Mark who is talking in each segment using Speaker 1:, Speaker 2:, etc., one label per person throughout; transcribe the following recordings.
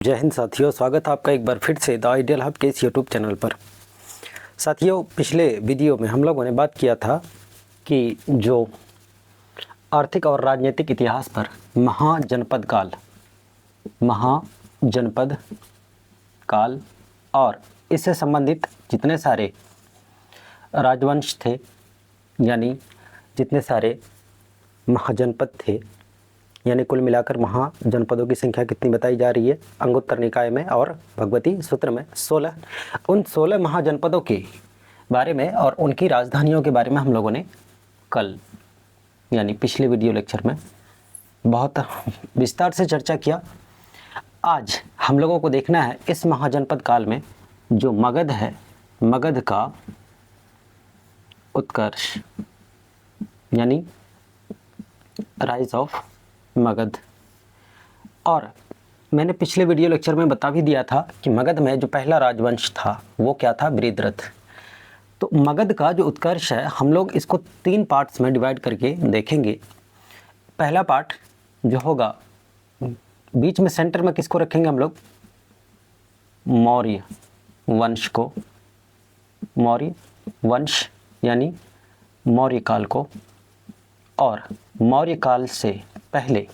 Speaker 1: जय हिंद साथियों, स्वागत है आपका एक बार फिर से द आइडियल हब के इस यूट्यूब चैनल पर। साथियों, पिछले वीडियो में हम लोगों ने बात किया था कि जो आर्थिक और राजनीतिक इतिहास पर महाजनपद काल और इससे संबंधित जितने सारे राजवंश थे, यानी जितने सारे महाजनपद थे, यानी कुल मिलाकर महाजनपदों की संख्या कितनी बताई जा रही है अंगुत्तर निकाय में और भगवती सूत्र में 16। उन 16 महाजनपदों के बारे में और उनकी राजधानियों के बारे में हम लोगों ने कल यानी पिछले वीडियो लेक्चर में बहुत विस्तार से चर्चा किया। आज हम लोगों को देखना है इस महाजनपद काल में जो मगध है, मगध का उत्कर्ष यानी राइज ऑफ मगध। और मैंने पिछले वीडियो लेक्चर में बता भी दिया था कि मगध में जो पहला राजवंश था वो क्या था, बृहद्रथ। तो मगध का जो उत्कर्ष है हम लोग इसको 3 पार्ट्स में डिवाइड करके देखेंगे। पहला पार्ट जो होगा, बीच में सेंटर में किसको रखेंगे हम लोग, मौर्य वंश को, मौर्य वंश यानी मौर्य काल को। और मौर्य काल से पहले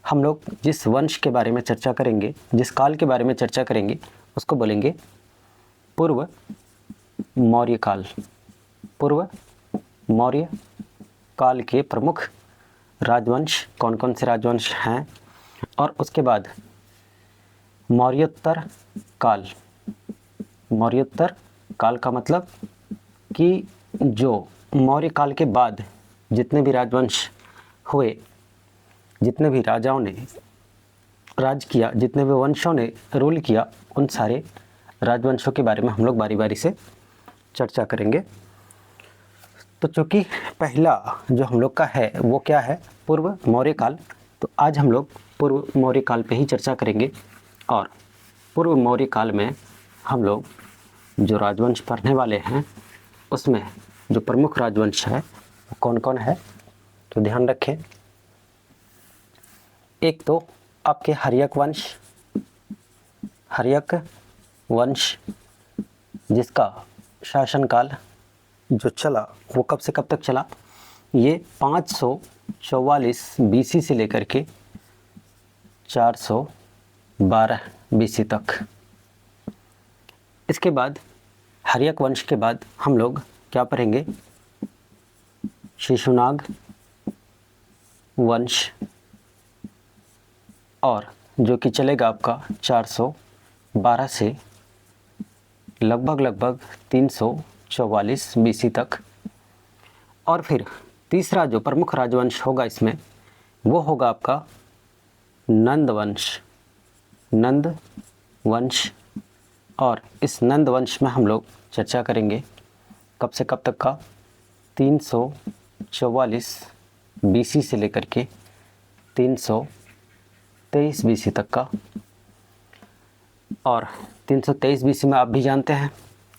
Speaker 1: हम लोग जिस वंश के बारे में चर्चा करेंगे, जिस काल के बारे में चर्चा करेंगे, उसको बोलेंगे पूर्व मौर्य काल। पूर्व मौर्य काल के प्रमुख राजवंश कौन कौन से राजवंश हैं, और उसके बाद मौर्योत्तर काल। मौर्योत्तर काल का मतलब कि जो मौर्य काल के बाद जितने भी राजवंश हुए, जितने भी राजाओं ने राज किया, जितने भी वंशों ने रूल किया, उन सारे राजवंशों के बारे में हम लोग बारी बारी से चर्चा करेंगे। तो चूँकि पहला जो हम लोग का है वो क्या है, पूर्व मौर्य काल, तो आज हम लोग पूर्व मौर्य काल पे ही चर्चा करेंगे। और पूर्व मौर्य काल में हम लोग जो राजवंश पढ़ने वाले हैं उसमें जो प्रमुख राजवंश है वो कौन कौन है, तो ध्यान रखें। एक तो आपके हर्यक वंश जिसका शासनकाल जो चला वो कब से कब तक चला, ये 544 बीसी से लेकर के 412 बीसी तक। इसके बाद हर्यक वंश के बाद हम लोग क्या पढ़ेंगे, शिशुनाग वंश, और जो कि चलेगा आपका 412 से लगभग 344 बीसी तक। और फिर तीसरा जो प्रमुख राजवंश होगा इसमें वो होगा आपका नंद वंश। और इस नंद वंश में हम लोग चर्चा करेंगे कब से कब तक का, 344 बीसी से लेकर के 323 बीसी तक का। और 323 बीसी में आप भी जानते हैं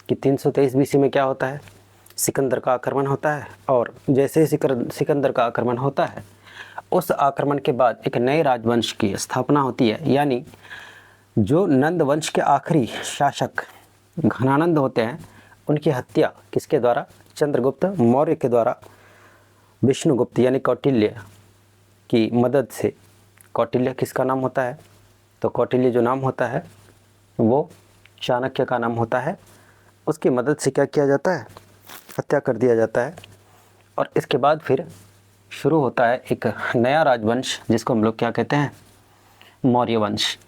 Speaker 1: कि 323 बीसी में क्या होता है, सिकंदर का आक्रमण होता है। और जैसे ही सिकंदर का आक्रमण होता है, उस आक्रमण के बाद एक नए राजवंश की स्थापना होती है। यानी जो नंद वंश के आखिरी शासक घनानंद होते हैं, उनकी हत्या किसके द्वारा, चंद्रगुप्त मौर्य के द्वारा विष्णुगुप्त यानी कौटिल्य की मदद से। कौटिल्य किसका नाम होता है, तो कौटिल्य जो नाम होता है वो चाणक्य का नाम होता है। उसकी मदद से क्या किया जाता है, हत्या कर दिया जाता है। और इसके बाद फिर शुरू होता है एक नया राजवंश जिसको हम लोग क्या कहते हैं, मौर्य वंश।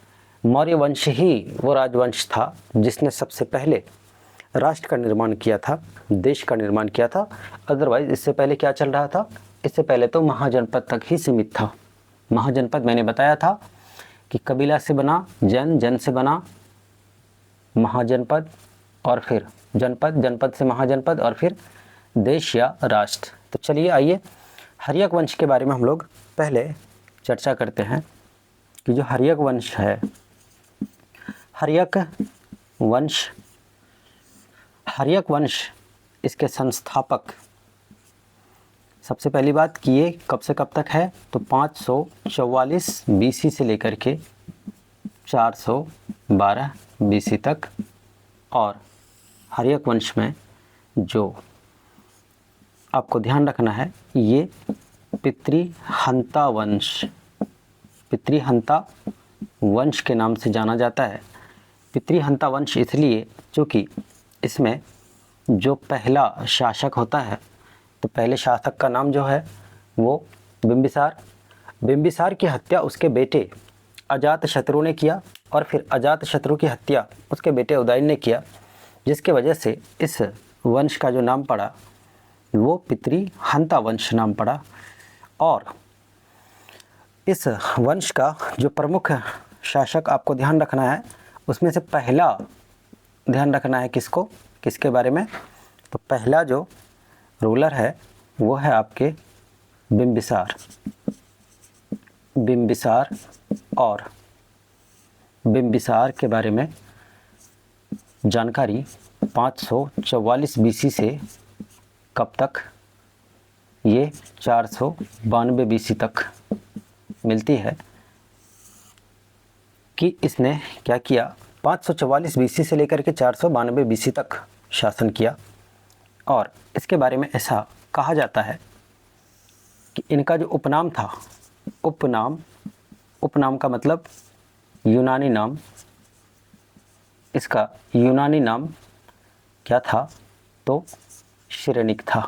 Speaker 1: मौर्य वंश ही वो राजवंश था जिसने सबसे पहले राष्ट्र का निर्माण किया था, देश का निर्माण किया था। अदरवाइज इससे पहले क्या चल रहा था, इससे पहले तो महाजनपद तक ही सीमित था। महाजनपद मैंने बताया था कि कबीला से बना जन, जन से बना महाजनपद, और फिर जनपद, जनपद से महाजनपद, और फिर देश या राष्ट्र। तो चलिए आइए हर्यक वंश के बारे में हम लोग पहले चर्चा करते हैं कि जो हर्यक वंश है, हर्यक वंश इसके संस्थापक सबसे पहली बात कि ये कब से कब तक है, तो 544 बीसी से लेकर के 412 BC तक। और हर्यक वंश में जो आपको ध्यान रखना है, ये पितृहंता वंश, पितृहंता वंश के नाम से जाना जाता है। पितृहंता वंश इसलिए क्योंकि इसमें जो पहला शासक होता है, तो पहले शासक का नाम जो है वो बिंबिसार। बिंबिसार की हत्या उसके बेटे अजातशत्रु ने किया और फिर अजातशत्रु की हत्या उसके बेटे उदयन ने किया, जिसके वजह से इस वंश का जो नाम पड़ा वो पितृहंता वंश नाम पड़ा। और इस वंश का जो प्रमुख शासक आपको ध्यान रखना है, उसमें से पहला ध्यान रखना है किसको, किसके बारे में, तो पहला जो रूलर है वो है आपके बिंबिसार। बिंबिसार और बिंबिसार के बारे में जानकारी 544 BC से कब तक, ये 492 BC तक मिलती है कि इसने क्या किया, 544 BC से लेकर के 492 BC तक शासन किया। और इसके बारे में ऐसा कहा जाता है कि इनका जो उपनाम था, उपनाम का मतलब यूनानी नाम, इसका यूनानी नाम क्या था, तो शिरेनिक था।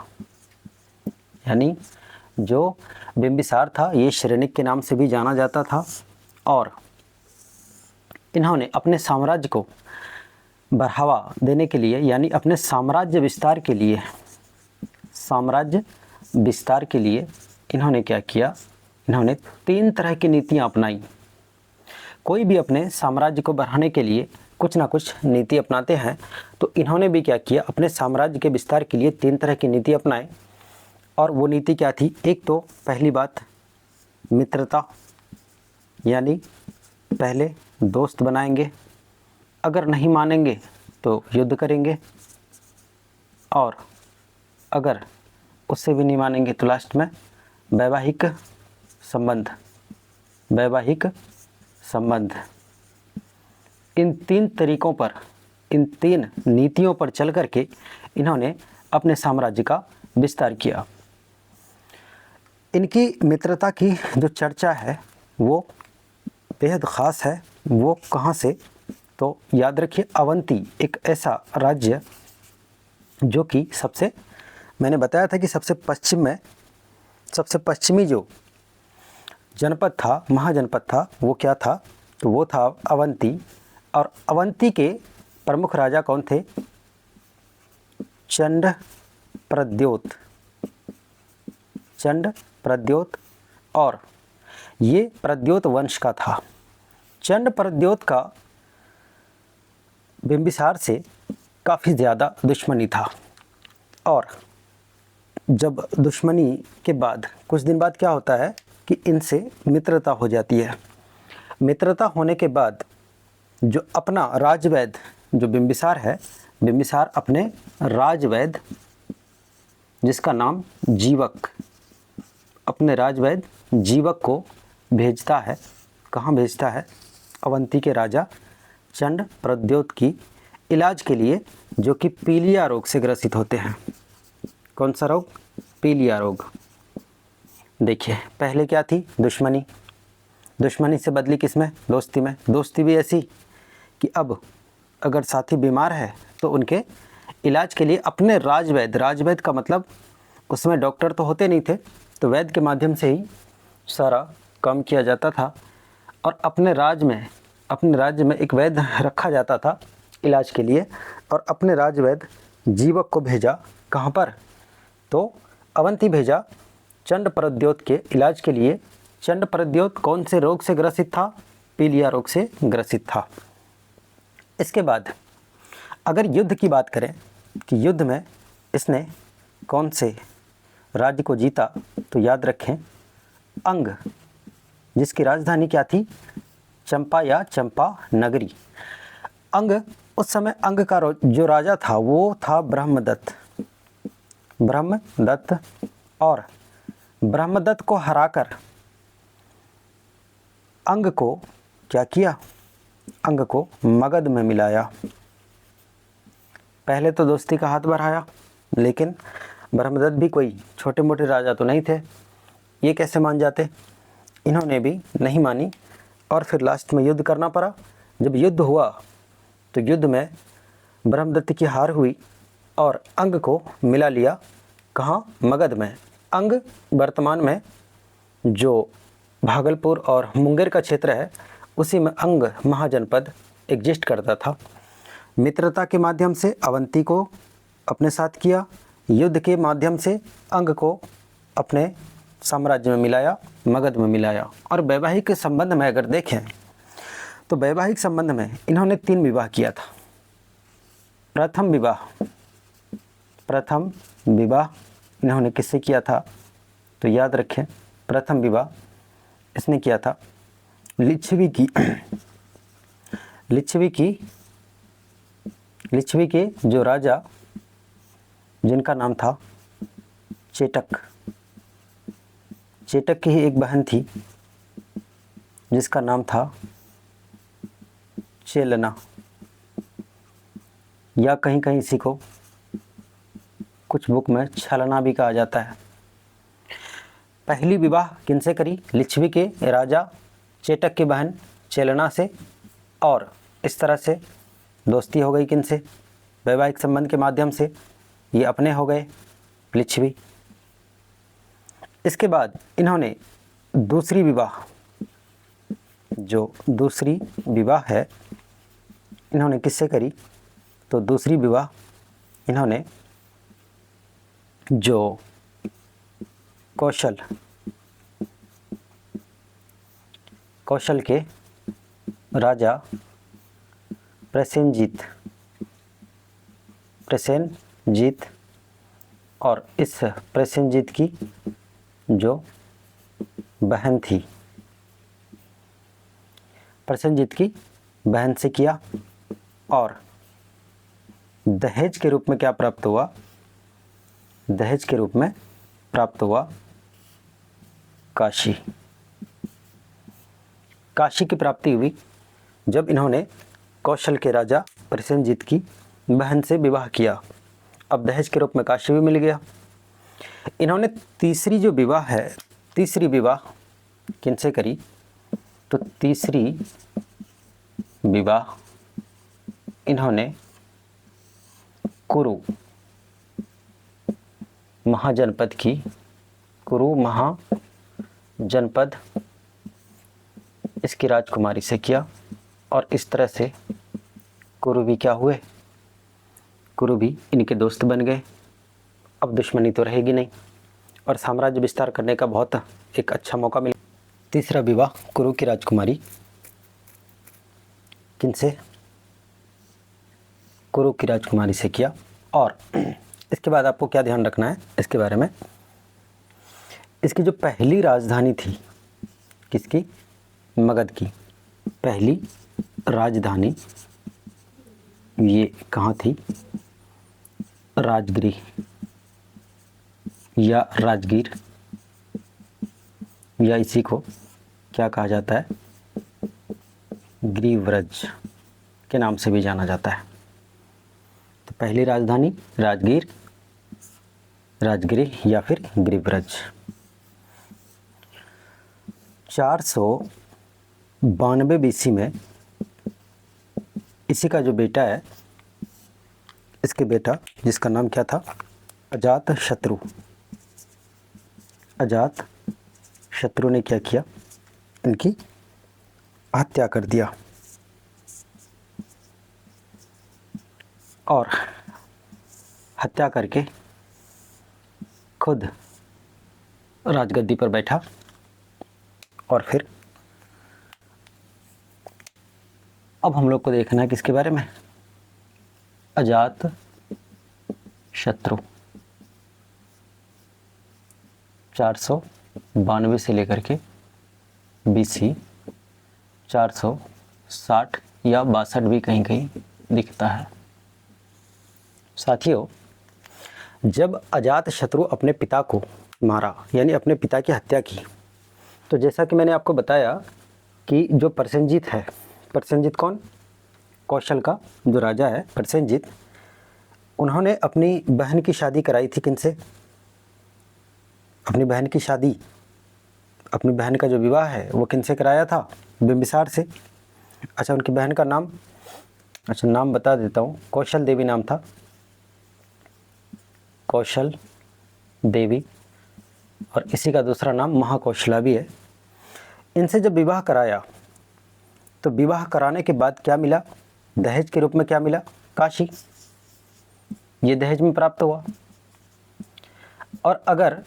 Speaker 1: यानी जो बिंबिसार था ये शिरेनिक के नाम से भी जाना जाता था। और इन्होंने अपने साम्राज्य को बढ़ावा देने के लिए, यानी अपने साम्राज्य विस्तार के लिए, साम्राज्य विस्तार के लिए इन्होंने क्या किया, इन्होंने 3 तरह की नीतियां अपनाई। कोई भी अपने साम्राज्य को बढ़ाने के लिए कुछ ना कुछ नीति अपनाते हैं, तो इन्होंने भी क्या किया, अपने साम्राज्य के विस्तार के लिए 3 तरह की नीति अपनाए। और वो नीति क्या थी, एक तो पहली बात मित्रता, यानी पहले दोस्त बनाएंगे, अगर नहीं मानेंगे तो युद्ध करेंगे, और अगर उससे भी नहीं मानेंगे तो लास्ट में वैवाहिक संबंध, वैवाहिक संबंध। इन 3 तरीकों पर, इन 3 नीतियों पर चल करके इन्होंने अपने साम्राज्य का विस्तार किया। इनकी मित्रता की जो चर्चा है वो बेहद ख़ास है। वो कहाँ से, तो याद रखिए अवंती एक ऐसा राज्य जो कि सबसे, मैंने बताया था कि सबसे पश्चिम में, सबसे पश्चिमी जो जनपद था, महाजनपद था, वो क्या था, तो वो था अवंती। और अवंती के प्रमुख राजा कौन थे, चंड प्रद्योत, चंड प्रद्योत। और ये प्रद्योत वंश का था। चंड प्रद्योत का बिंबिसार से काफ़ी ज़्यादा दुश्मनी था। और जब दुश्मनी के बाद कुछ दिन बाद क्या होता है कि इनसे मित्रता हो जाती है। मित्रता होने के बाद जो अपना राजवैद्य जो बिंबिसार है, बिंबिसार अपने राजवैद्य जिसका नाम जीवक, अपने राजवैद्य जीवक को भेजता है। कहाँ भेजता है, अवंती के राजा चंड प्रद्योत की इलाज के लिए, जो कि पीलिया रोग से ग्रसित होते हैं। कौन सा रोग, पीलिया रोग। देखिए पहले क्या थी, दुश्मनी, दुश्मनी से बदली किस में, दोस्ती में। दोस्ती भी ऐसी कि अब अगर साथी बीमार है तो उनके इलाज के लिए अपने राजवैद्य, राजवैद्य का मतलब उसमें डॉक्टर तो होते नहीं थे, तो वैद्य के माध्यम से ही सारा काम किया जाता था। और अपने राज्य में एक वैद्य रखा जाता था इलाज के लिए। और अपने राजवैद्य जीवक को भेजा कहाँ पर, तो अवंती भेजा चंड प्रद्योत के इलाज के लिए। चंड प्रद्योत कौन से रोग से ग्रसित था, पीलिया रोग से ग्रसित था। इसके बाद अगर युद्ध की बात करें कि युद्ध में इसने कौन से राज्य को जीता, तो याद रखें अंग, जिसकी राजधानी क्या थी, चंपा या चंपा नगरी। अंग, उस समय अंग का जो राजा था वो था ब्रह्मदत्त। ब्रह्मदत्त, और ब्रह्मदत्त को हराकर अंग को क्या किया, अंग को मगध में मिलाया। पहले तो दोस्ती का हाथ बढ़ाया, लेकिन ब्रह्मदत्त भी कोई छोटे मोटे राजा तो नहीं थे, ये कैसे मान जाते। इन्होंने भी नहीं मानी और फिर लास्ट में युद्ध करना पड़ा। जब युद्ध हुआ तो युद्ध में ब्रह्मदत्त की हार हुई और अंग को मिला लिया। कहाँ? मगध में। अंग वर्तमान में जो भागलपुर और मुंगेर का क्षेत्र है, उसी में अंग महाजनपद एग्जिस्ट करता था। मित्रता के माध्यम से अवंती को अपने साथ किया, युद्ध के माध्यम से अंग को अपने साम्राज्य में मिलाया, मगध में मिलाया। और वैवाहिक संबंध में अगर देखें तो वैवाहिक संबंध में इन्होंने 3 विवाह किया था। प्रथम विवाह इन्होंने किससे किया था? तो याद रखें, प्रथम विवाह इसने किया था लिच्छवी के जो राजा, जिनका नाम था चेटक की ही एक बहन थी जिसका नाम था चेलना, या कहीं कहीं इसी को कुछ बुक में छलना भी कहा जाता है। पहली विवाह किनसे करी? लिच्छवी के राजा चेटक की बहन चेलना से, और इस तरह से दोस्ती हो गई किनसे? वैवाहिक संबंध के माध्यम से ये अपने हो गए लिच्छवी। इसके बाद इन्होंने दूसरी विवाह है इन्होंने किससे करी? तो दूसरी विवाह इन्होंने जो कौशल के राजा प्रसेनजीत और इस प्रसेनजीत की जो बहन थी, प्रसेनजीत की बहन से किया। और दहेज के रूप में क्या प्राप्त हुआ? दहेज के रूप में प्राप्त हुआ काशी की प्राप्ति हुई जब इन्होंने कौशल के राजा प्रसेनजीत की बहन से विवाह किया। अब दहेज के रूप में काशी भी मिल गया। इन्होंने तीसरी विवाह किनसे करी? तो तीसरी विवाह इन्होंने कुरु महाजनपद इसकी राजकुमारी से किया। और इस तरह से कुरु भी क्या हुए? कुरु भी इनके दोस्त बन गए। अब दुश्मनी तो रहेगी नहीं और साम्राज्य विस्तार करने का बहुत एक अच्छा मौका मिला। तीसरा विवाह कुरु की राजकुमारी किनसे? कुरु की राजकुमारी से किया। और इसके बाद आपको क्या ध्यान रखना है इसके बारे में? इसकी जो पहली राजधानी थी, किसकी? मगध की पहली राजधानी ये कहाँ थी? राजगिरी या राजगीर, या इसी को क्या कहा जाता है? गिरिव्रज के नाम से भी जाना जाता है। तो पहली राजधानी राजगिरी या फिर गिरिव्रज। 492 BC में इसी का जो बेटा है, इसके बेटा जिसका नाम क्या था? अजातशत्रु ने क्या किया? इनकी हत्या कर दिया और हत्या करके खुद राजगद्दी पर बैठा। और फिर अब हम लोग को देखना है किसके बारे में? अजातशत्रु 492 से लेकर के BC 460 या 62 भी कहीं कहीं दिखता है। साथियों, जब अजातशत्रु अपने पिता को मारा, यानी अपने पिता की हत्या की, तो जैसा कि मैंने आपको बताया कि जो प्रसेनजीत है, प्रसेनजीत कौन? कौशल का जो राजा है प्रसेनजीत, उन्होंने अपनी बहन की शादी कराई थी किनसे? अपनी बहन की शादी, अपनी बहन का जो विवाह है वो किनसे कराया था? बिंबिसार से। अच्छा, उनकी बहन का नाम, अच्छा नाम बता देता हूँ, कौशल देवी नाम था, कौशल देवी, और इसी का दूसरा नाम महाकौशला भी है। इनसे जब विवाह कराया तो विवाह कराने के बाद क्या मिला? दहेज के रूप में क्या मिला? काशी, ये दहेज में प्राप्त हुआ। और अगर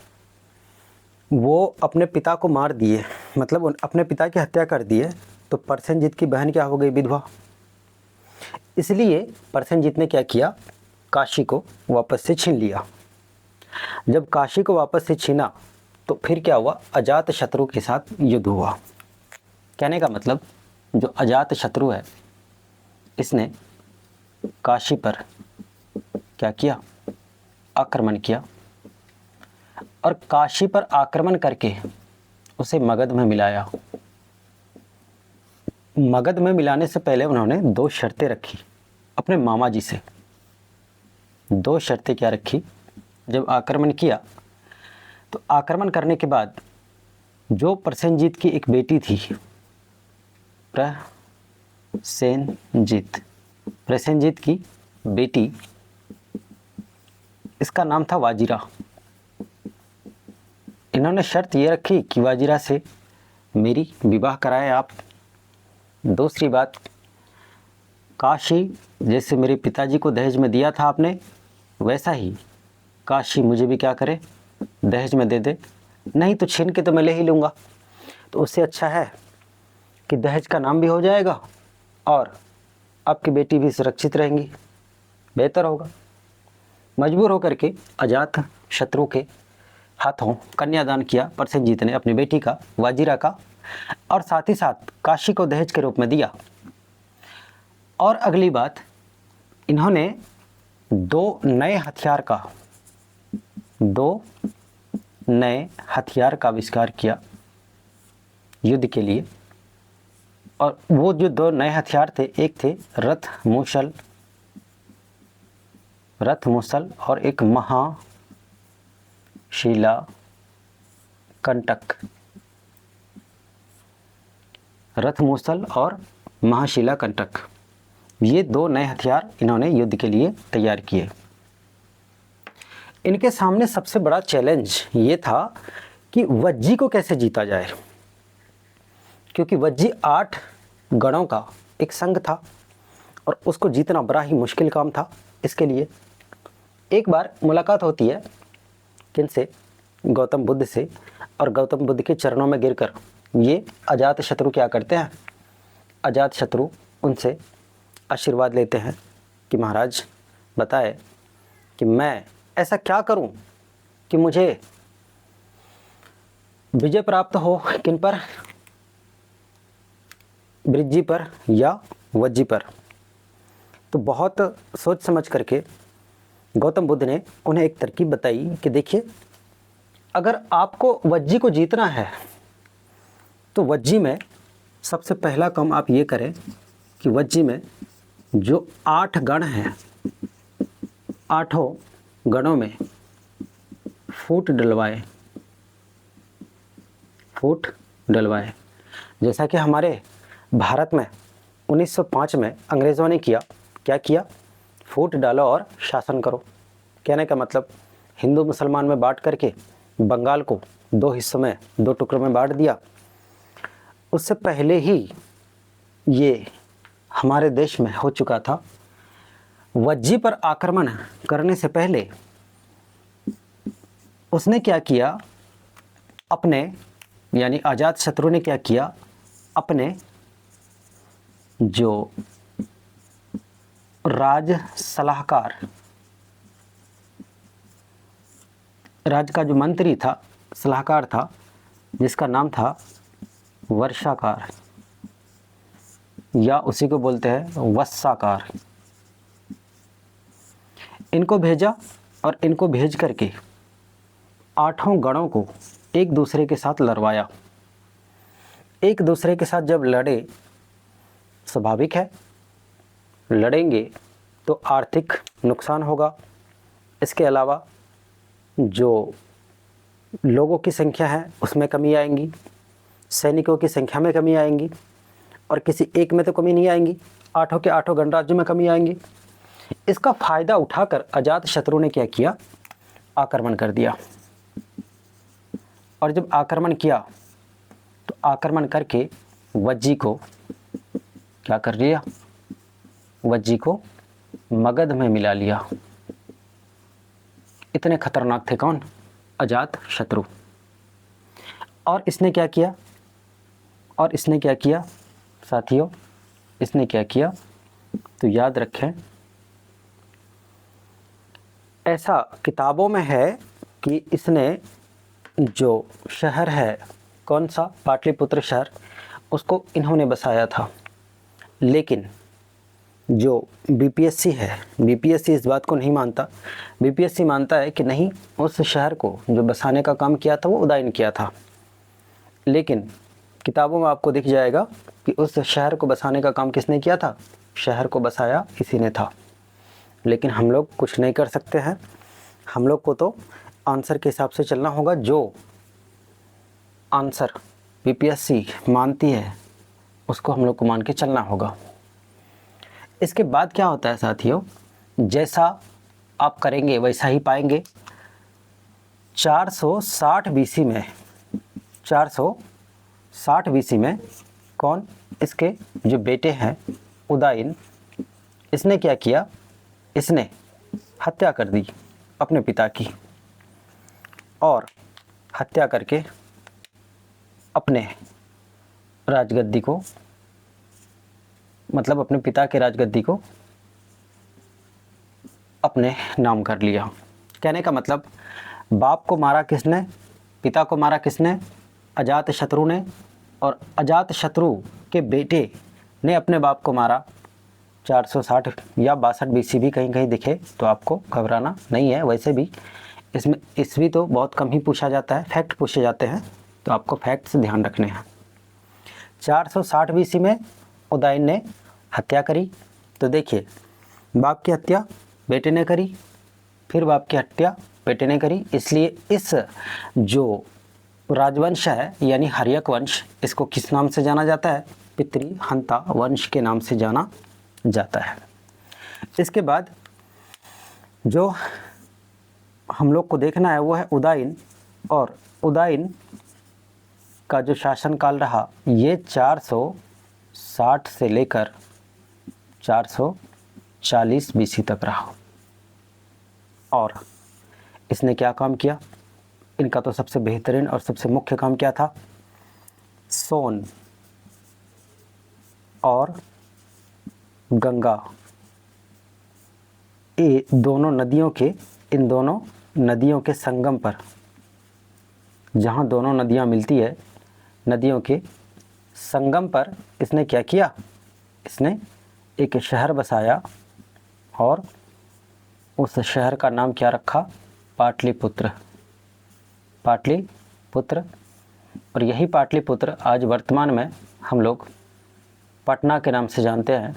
Speaker 1: वो अपने पिता को मार दिए, मतलब अपने पिता की हत्या कर दिए, तो प्रसेनजीत की बहन क्या हो गई? विधवा। इसलिए प्रसेनजीत ने क्या किया? काशी को वापस से छीन लिया। जब काशी को वापस से छीना तो फिर क्या हुआ? अजात शत्रु के साथ युद्ध हुआ। कहने का मतलब, जो अजात शत्रु है इसने काशी पर क्या किया? आक्रमण किया, और काशी पर आक्रमण करके उसे मगध में मिलाया। मगध में मिलाने से पहले उन्होंने 2 शर्तें रखी अपने मामा जी से। 2 शर्तें क्या रखी? जब आक्रमण किया तो आक्रमण करने के बाद जो प्रसेनजीत की एक बेटी थी, प्रसेनजीत की बेटी, इसका नाम था वाजिरा। इन्होंने शर्त ये रखी कि वाजिरा से मेरी विवाह कराए आप। दूसरी बात, काशी जैसे मेरे पिताजी को दहेज में दिया था आपने, वैसा ही काशी मुझे भी क्या करे? दहेज में दे दे। नहीं तो छीन के तो मैं ले ही लूँगा। तो उससे अच्छा है कि दहेज का नाम भी हो जाएगा और आपकी बेटी भी सुरक्षित रहेंगी, बेहतर होगा। मजबूर होकर के अजात शत्रु के हाथों कन्यादान किया प्रसेनजीत ने अपनी बेटी का, वाजिरा का, और साथ ही साथ काशी को दहेज के रूप में दिया। और अगली बात, इन्होंने 2 नए हथियार का आविष्कार किया युद्ध के लिए। और वो जो 2 नए हथियार थे, एक थे रथ मूसल और एक महाशिला कंटक। रथ मूसल और महाशिला कंटक, ये 2 नए हथियार इन्होंने युद्ध के लिए तैयार किए। इनके सामने सबसे बड़ा चैलेंज ये था कि वज्जी को कैसे जीता जाए, क्योंकि वज्जी 8 गणों का एक संघ था और उसको जीतना बड़ा ही मुश्किल काम था। इसके लिए एक बार मुलाकात होती है किनसे? गौतम बुद्ध से। और गौतम बुद्ध के चरणों में गिरकर ये अजात शत्रु क्या करते हैं? अजात शत्रु उनसे आशीर्वाद लेते हैं कि महाराज बताए कि मैं ऐसा क्या करूं कि मुझे विजय प्राप्त हो, किन पर? बृज्जी पर या वज्जी पर। तो बहुत सोच समझ करके गौतम बुद्ध ने उन्हें एक तरकीब बताई कि देखिए, अगर आपको वज्जी को जीतना है तो वज्जी में सबसे पहला काम आप ये करें कि वज्जी में जो 8 गण हैं, 8 गणों में फूट डलवाए। जैसा कि हमारे भारत में 1905 में अंग्रेज़ों ने क्या किया? फूट डालो और शासन करो। कहने का मतलब, हिंदू मुसलमान में बांट करके बंगाल को 2 हिस्सों में, 2 टुकड़ों में बांट दिया। उससे पहले ही ये हमारे देश में हो चुका था। वज्जी पर आक्रमण करने से पहले उसने क्या किया? अपने, यानी अजात शत्रु ने क्या किया? अपने जो राज का जो मंत्री था, सलाहकार था, जिसका नाम था वर्षाकार, या उसी को बोलते हैं वस्साकार, इनको भेजा। और इनको भेज करके 8 गणों को एक दूसरे के साथ लड़वाया। एक दूसरे के साथ जब लड़े स्वाभाविक है, लड़ेंगे तो आर्थिक नुकसान होगा। इसके अलावा जो लोगों की संख्या है उसमें कमी आएंगी, सैनिकों की संख्या में कमी आएंगी, और किसी एक में तो कमी नहीं आएंगी, आठों के आठों गणराज्यों में कमी आएंगी। इसका फ़ायदा उठाकर अजातशत्रु ने क्या किया, आक्रमण कर दिया। और जब आक्रमण किया तो आक्रमण करके वज्जी को क्या कर लिया, वज्जी को मगध में मिला लिया। इतने खतरनाक थे कौन, अजातशत्रु। और इसने क्या किया, और इसने क्या किया साथियों, इसने क्या किया तो याद रखें, ऐसा किताबों में है कि इसने जो शहर है, कौन सा, पाटलिपुत्र शहर, उसको इन्होंने बसाया था। लेकिन जो बीपीएससी है, बीपीएससी इस बात को नहीं मानता। बीपीएससी मानता है कि नहीं, उस शहर को जो बसाने का काम किया था वो उदयन किया था। लेकिन किताबों में आपको दिख जाएगा कि उस शहर को बसाने का काम किसने किया था, शहर को बसाया इसी ने था। लेकिन हम लोग कुछ नहीं कर सकते हैं, हम लोग को तो आंसर के हिसाब से चलना होगा। जो आंसर बीपीएससी मानती है उसको हम लोग को मान के चलना होगा। इसके बाद क्या होता है साथियों, जैसा आप करेंगे वैसा ही पाएंगे। 460 बीसी में, 460 बीसी में कौन, इसके जो बेटे हैं उदयन, इसने क्या किया, इसने हत्या कर दी अपने पिता की, और हत्या करके अपने राजगद्दी को, मतलब अपने पिता के राजगद्दी को अपने नाम कर लिया। कहने का मतलब, बाप को मारा किसने, पिता को मारा किसने, अजातशत्रु ने, और अजातशत्रु के बेटे ने अपने बाप को मारा। 460 या 62 बीसी भी कहीं कहीं दिखे तो आपको घबराना नहीं है। वैसे भी इसमें ईस्वी तो बहुत कम ही पूछा जाता है, फैक्ट पूछे जाते हैं, तो आपको फैक्ट्स ध्यान रखने हैं। 460 बीसी में उदयन ने हत्या करी। तो देखिए, बाप की हत्या बेटे ने करी, फिर बाप की हत्या बेटे ने करी। इसलिए इस जो राजवंश है यानी हर्यक वंश, इसको किस नाम से जाना जाता है, पितृहंता वंश के नाम से जाना जाता है। इसके बाद जो हम लोग को देखना है वो है उदयन, और उदयन का जो शासनकाल रहा ये 460 से लेकर 440 बीसी तक रहा। और इसने क्या काम किया, इनका तो सबसे बेहतरीन और सबसे मुख्य काम क्या था, सोन और गंगा, ये दोनों नदियों के, इन दोनों नदियों के संगम पर, जहाँ दोनों नदियाँ मिलती है, नदियों के संगम पर इसने क्या किया, इसने एक शहर बसाया, और उस शहर का नाम क्या रखा, पाटलिपुत्र। पाटलिपुत्र। और यही पाटलिपुत्र आज वर्तमान में हम लोग पटना के नाम से जानते हैं,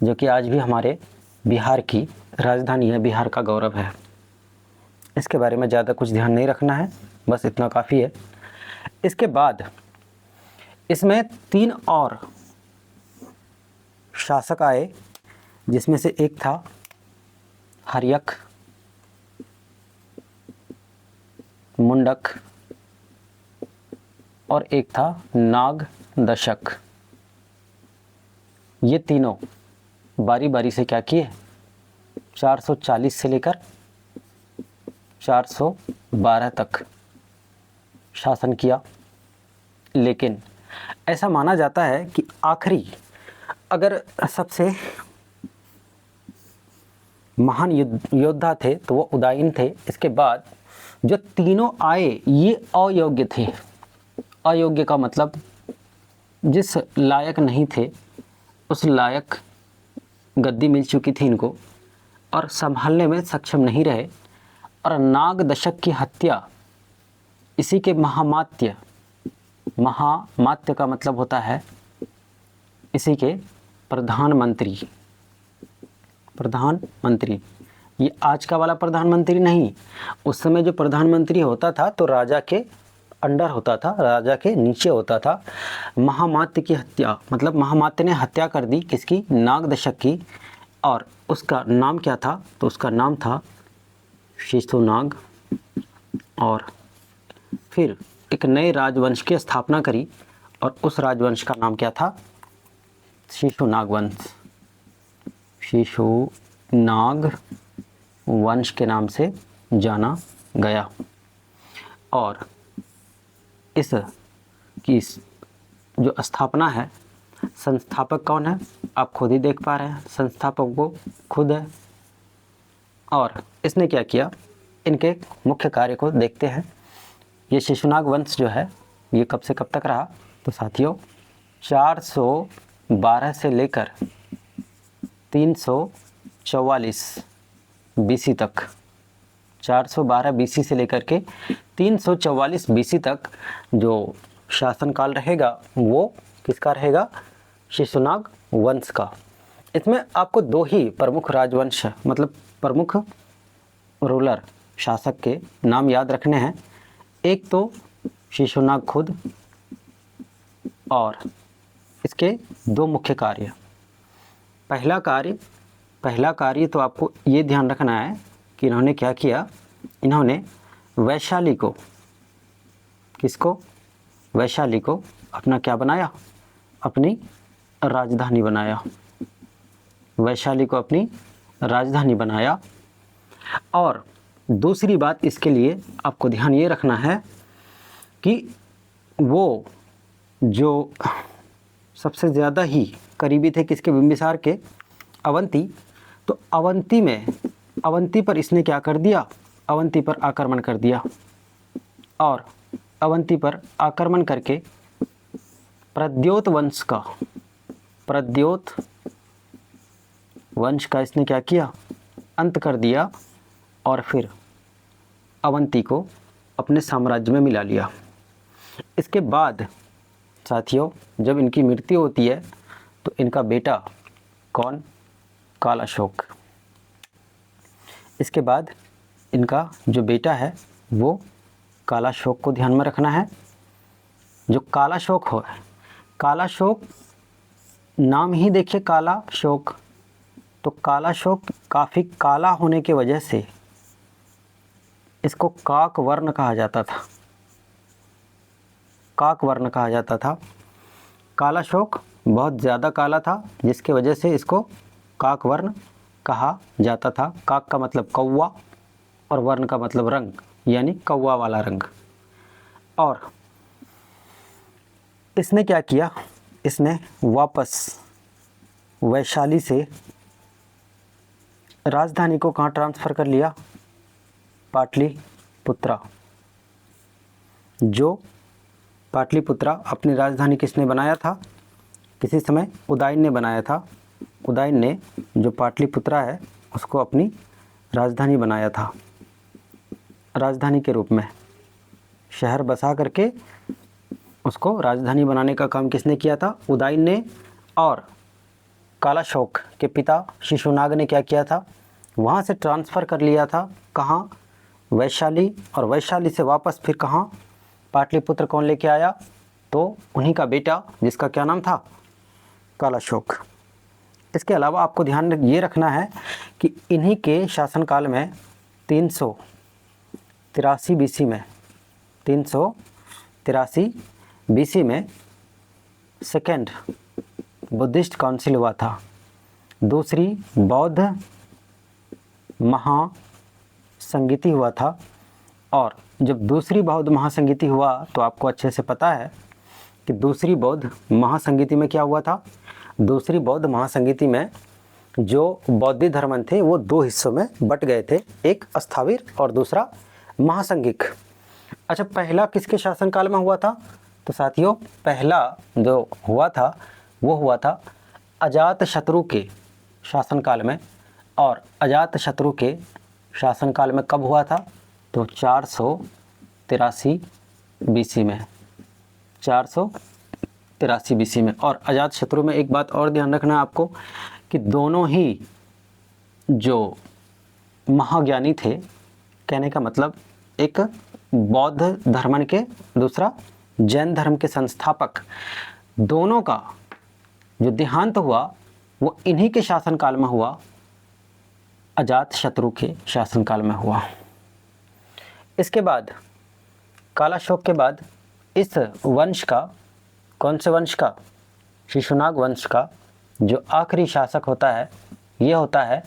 Speaker 1: जो कि आज भी हमारे बिहार की राजधानी है, बिहार का गौरव है। इसके बारे में ज़्यादा कुछ ध्यान नहीं रखना है, बस इतना काफ़ी है। इसके बाद इसमें 3 और शासक आए, जिसमें से एक था हर्यक, मुंडक, और एक था नागदशक। ये तीनों बारी बारी से क्या किए, 440 से लेकर 412 तक शासन किया। लेकिन ऐसा माना जाता है कि आखिरी अगर सबसे महान योद्धा थे तो वो उदयन थे। इसके बाद जो तीनों आए ये अयोग्य थे। अयोग्य का मतलब जिस लायक नहीं थे उस लायक गद्दी मिल चुकी थी इनको और संभालने में सक्षम नहीं रहे। और नागदशक की हत्या इसी के महामात्य, महामात्य का मतलब होता है इसी के प्रधानमंत्री, प्रधानमंत्री, ये आज का वाला प्रधानमंत्री नहीं। उस समय जो प्रधानमंत्री होता था तो राजा के अंडर होता था, राजा के नीचे होता था। महामात्य की हत्या, मतलब महामात्य ने हत्या कर दी किसकी, नागदशक की, और उसका नाम क्या था, तो उसका नाम था शिशुनाग। और फिर एक नए राजवंश की स्थापना करी और उस राजवंश का नाम क्या था, शिशुनाग वंश। शिशुनाग वंश के नाम से जाना गया। और इस की जो स्थापना है, संस्थापक कौन है, आप खुद ही देख पा रहे हैं, संस्थापक वो खुद है। और इसने क्या किया, इनके मुख्य कार्य को देखते हैं। ये शिशुनाग वंश जो है ये कब से कब तक रहा, तो साथियों 412 से लेकर 344 बीसी तक, 412 बीसी से लेकर के 344 बीसी तक जो शासनकाल रहेगा वो किसका रहेगा, शिशुनाग वंश का। इसमें आपको दो ही प्रमुख राजवंश, मतलब प्रमुख रूलर, शासक के नाम याद रखने हैं। एक तो शिशुनाग खुद, और इसके दो मुख्य कार्य। पहला कार्य तो आपको ये ध्यान रखना है कि इन्होंने क्या किया, इन्होंने वैशाली को, किसको, वैशाली को अपना क्या बनाया, अपनी राजधानी बनाया। वैशाली को अपनी राजधानी बनाया। और दूसरी बात इसके लिए आपको ध्यान ये रखना है कि वो जो सबसे ज़्यादा ही करीबी थे किसके, बिंबिसार के, अवंती। तो अवंती पर इसने क्या कर दिया, अवंती पर आक्रमण कर दिया। और अवंती पर आक्रमण करके प्रद्योत वंश का इसने क्या किया, अंत कर दिया। और फिर अवंती को अपने साम्राज्य में मिला लिया। इसके बाद साथियों जब इनकी मृत्यु होती है तो इनका बेटा कौन, कालाशोक। इसके बाद इनका जो बेटा है वो कालाशोक को ध्यान में रखना है। जो कालाशोक नाम ही देखिए कालाशोक, तो कालाशोक काफ़ी काला होने की वजह से इसको काक वर्ण कहा जाता था, काक वर्ण कहा जाता था। कालाशोक बहुत ज़्यादा काला था जिसकी वजह से इसको काक वर्ण कहा जाता था। काक का मतलब कौवा और वर्ण का मतलब रंग, यानी कौवा वाला रंग। और इसने क्या किया, इसने वापस वैशाली से राजधानी को कहाँ ट्रांसफ़र कर लिया, पाटलिपुत्रा। जो पाटलिपुत्रा अपनी राजधानी किसने बनाया था, किसी समय उदयन ने बनाया था। उदयन ने जो पाटलिपुत्रा है उसको अपनी राजधानी बनाया था। राजधानी के रूप में शहर बसा करके उसको राजधानी बनाने का काम किसने किया था, उदयन ने। और कालाशोक के पिता शिशुनाग ने क्या किया था, वहाँ से ट्रांसफ़र कर लिया था, कहाँ, वैशाली। और वैशाली से वापस फिर कहाँ, पाटलिपुत्र कौन लेके आया, तो उन्हीं का बेटा जिसका क्या नाम था, कालाशोक। इसके अलावा आपको ध्यान ये रखना है कि इन्हीं के शासनकाल में 383 बीसी में, 383 बीसी में सेकेंड बुद्धिस्ट काउंसिल हुआ था। दूसरी बौद्ध महासंगीति हुआ था। और जब दूसरी बौद्ध महासंगीति हुआ तो आपको अच्छे से पता है कि दूसरी बौद्ध महासंगीति में क्या हुआ था। दूसरी बौद्ध महासंगीति में जो बौद्ध धर्म थे वो दो हिस्सों में बट गए थे, एक स्थाविर और दूसरा महासंगिक। अच्छा, पहला किसके शासनकाल में हुआ था, तो साथियों पहला जो हुआ था वो हुआ था अजातशत्रु के शासनकाल में। और अजातशत्रु के शासनकाल में कब हुआ था, तो 483 बीसी में, 483 1383 BC में। और अजातशत्रु में एक बात और ध्यान रखना है आपको कि दोनों ही जो महाज्ञानी थे, कहने का मतलब एक बौद्ध धर्म के, दूसरा जैन धर्म के संस्थापक, दोनों का जो देहांत हुआ वो इन्हीं के शासनकाल में हुआ, अजातशत्रु के शासनकाल में हुआ। इसके बाद कालाशोक के बाद इस वंश का, कौन से वंश का, शिशुनाग वंश का जो आखिरी शासक होता है ये होता है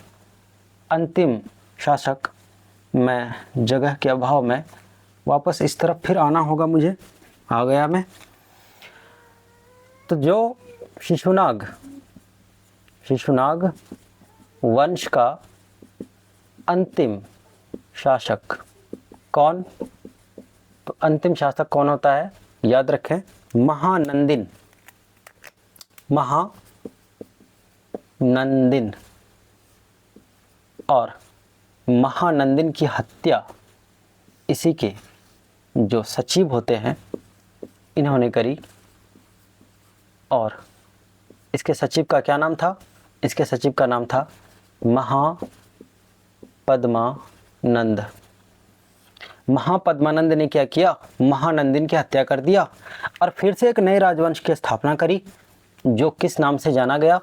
Speaker 1: अंतिम शासक। मैं जगह के अभाव में वापस इस तरफ फिर आना होगा मुझे, आ गया मैं। तो जो शिशुनाग वंश का अंतिम शासक कौन, तो अंतिम शासक कौन होता है, याद रखें, महानंदिन। और महानंदिन की हत्या इसी के जो सचिव होते हैं इन्होंने करी। और इसके सचिव का क्या नाम था, इसके सचिव का नाम था महापद्मानंद। महापद्मानंद ने क्या किया, महानंदिन की हत्या कर दिया और फिर से एक नए राजवंश की स्थापना करी, जो किस नाम से जाना गया,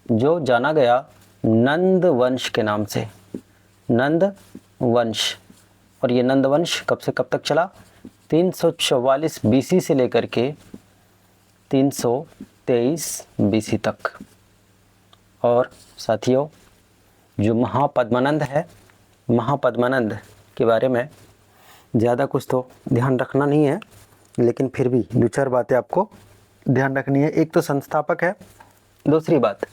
Speaker 1: जो जाना गया नंद वंश के नाम से, नंद वंश। और ये नंद वंश कब से कब तक चला, 344 BC से लेकर के 323 BC तक। और साथियों, जो महापद्मानंद है, महापद्मानंद के बारे में ज़्यादा कुछ तो ध्यान रखना नहीं है, लेकिन फिर भी दो चार बातें आपको ध्यान रखनी है। एक तो संस्थापक है, दूसरी बात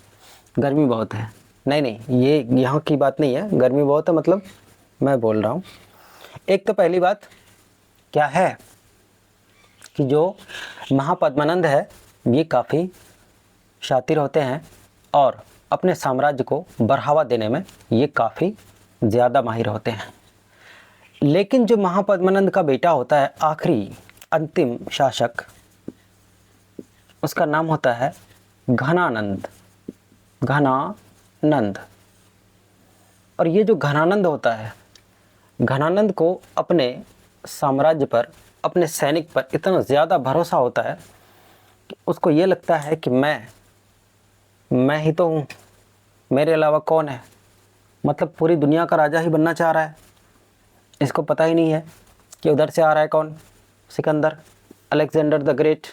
Speaker 1: गर्मी बहुत है। नहीं, ये यहाँ की बात नहीं है, गर्मी बहुत है मतलब मैं बोल रहा हूँ। एक तो पहली बात क्या है कि जो महापद्मानंद है ये काफ़ी शातिर होते हैं और अपने साम्राज्य को बढ़ावा देने में ये काफ़ी ज़्यादा माहिर होते हैं। लेकिन जो महापद्मानंद का बेटा होता है, आखिरी अंतिम शासक, उसका नाम होता है घनानंद। और ये जो घनानंद होता है, घनानंद को अपने साम्राज्य पर, अपने सैनिक पर इतना ज़्यादा भरोसा होता है कि उसको ये लगता है कि मैं ही तो हूँ, मेरे अलावा कौन है, मतलब पूरी दुनिया का राजा ही बनना चाह रहा है। इसको पता ही नहीं है कि उधर से आ रहा है कौन, सिकंदर, अलेक्जेंडर द ग्रेट।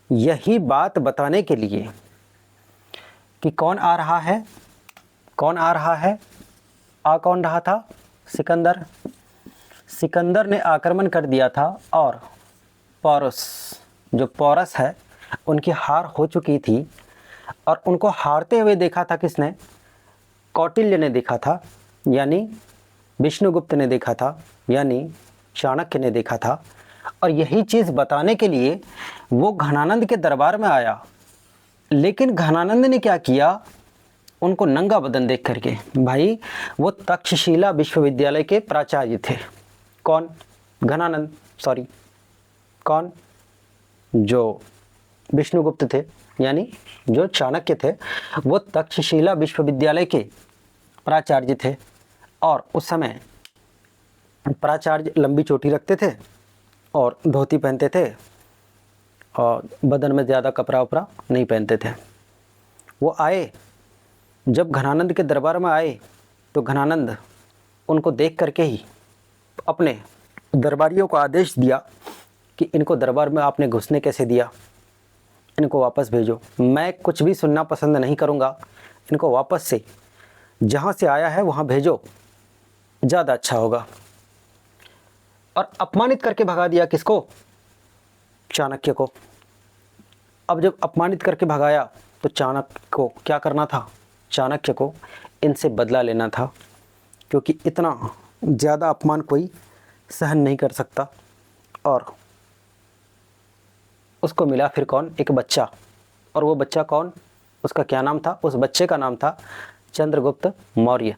Speaker 1: यही बात बताने के लिए कि कौन आ रहा है, आ कौन रहा था, सिकंदर ने आक्रमण कर दिया था और जो पौरस है उनकी हार हो चुकी थी। और उनको हारते हुए देखा था किसने, कौटिल्य ने देखा था, यानी विष्णुगुप्त ने देखा था, यानी चाणक्य ने देखा था। और यही चीज़ बताने के लिए वो घनानंद के दरबार में आया। लेकिन घनानंद ने क्या किया, उनको नंगा बदन देख करके, भाई वो तक्षशिला विश्वविद्यालय के प्राचार्य थे। कौन, घनानंद, सॉरी कौन, जो विष्णुगुप्त थे, यानी जो चाणक्य थे, वो तक्षशिला विश्वविद्यालय के प्राचार्य थे। और उस समय प्राचार्य लंबी चोटी रखते थे और धोती पहनते थे और बदन में ज़्यादा कपड़ा उपड़ा नहीं पहनते थे। वो आए, जब घनानंद के दरबार में आए तो घनानंद उनको देख करके ही अपने दरबारियों को आदेश दिया कि इनको दरबार में आपने घुसने कैसे दिया, इनको वापस भेजो। मैं कुछ भी सुनना पसंद नहीं करूँगा, इनको वापस से जहाँ से आया है वहाँ भेजो, ज़्यादा अच्छा होगा। और अपमानित करके भगा दिया किसको, चाणक्य को। अब जब अपमानित करके भगाया तो चाणक्य को क्या करना था, चाणक्य को इनसे बदला लेना था, क्योंकि इतना ज़्यादा अपमान कोई सहन नहीं कर सकता। और उसको मिला फिर कौन, एक बच्चा। और वो बच्चा कौन, उसका क्या नाम था, उस बच्चे का नाम था चंद्रगुप्त मौर्य।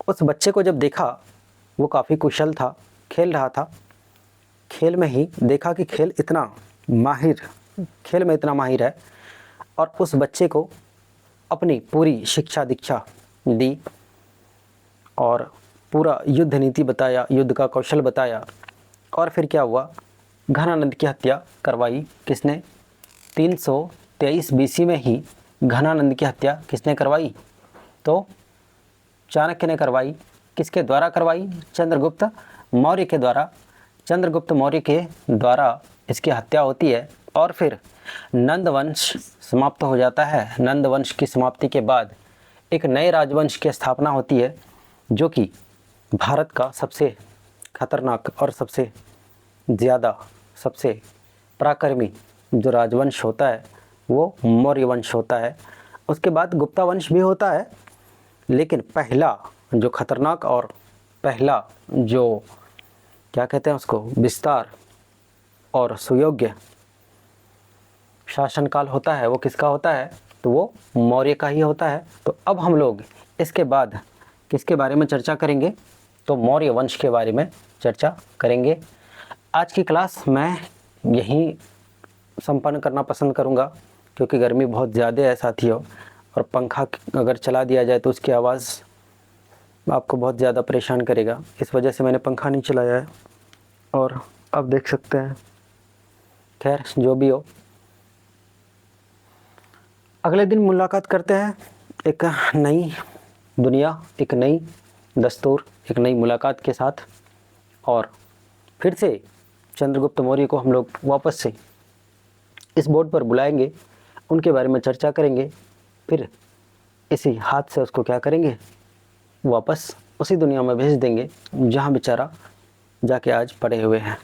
Speaker 1: उस बच्चे को जब देखा, वो काफ़ी कुशल था, खेल रहा था, खेल में ही देखा कि खेल इतना माहिर, खेल में इतना माहिर है और उस बच्चे को अपनी पूरी शिक्षा दीक्षा दी और पूरा युद्ध नीति बताया, युद्ध का कौशल बताया। और फिर क्या हुआ, घनानंद की हत्या करवाई। किसने? 323 बीसी में ही घनानंद की हत्या किसने करवाई? तो चाणक्य ने करवाई। किसके द्वारा करवाई? चंद्रगुप्त मौर्य के द्वारा। चंद्रगुप्त मौर्य के द्वारा इसकी हत्या होती है और फिर नंद वंश समाप्त हो जाता है। नंद वंश की समाप्ति के बाद एक नए राजवंश की स्थापना होती है, जो कि भारत का सबसे खतरनाक और सबसे ज़्यादा, सबसे पराक्रमी जो राजवंश होता है वो मौर्य वंश होता है। उसके बाद गुप्ता वंश भी होता है, लेकिन पहला जो खतरनाक और पहला जो क्या कहते हैं उसको, विस्तार और सुयोग्य शासनकाल होता है वो किसका होता है? तो वो मौर्य का ही होता है। तो अब हम लोग इसके बाद किसके बारे में चर्चा करेंगे? तो मौर्य वंश के बारे में चर्चा करेंगे। आज की क्लास मैं यहीं संपन्न करना पसंद करूंगा, क्योंकि गर्मी बहुत ज़्यादा है साथियों, और पंखा अगर चला दिया जाए तो उसकी आवाज़ आपको बहुत ज़्यादा परेशान करेगा। इस वजह से मैंने पंखा नहीं चलाया है और अब देख सकते हैं। खैर, जो भी हो, अगले दिन मुलाकात करते हैं एक नई दुनिया, एक नई दस्तूर, एक नई मुलाकात के साथ। और फिर से चंद्रगुप्त मौर्य को हम लोग वापस से इस बोर्ड पर बुलाएंगे, उनके बारे में चर्चा करेंगे, फिर इसी हाथ से उसको क्या करेंगे, वापस उसी दुनिया में भेज देंगे जहाँ बेचारा जाके आज पड़े हुए हैं।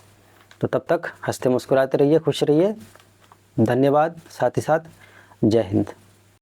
Speaker 1: तो तब तक हंसते मुस्कुराते रहिए, खुश रहिए। धन्यवाद। साथ ही साथ जय हिंद।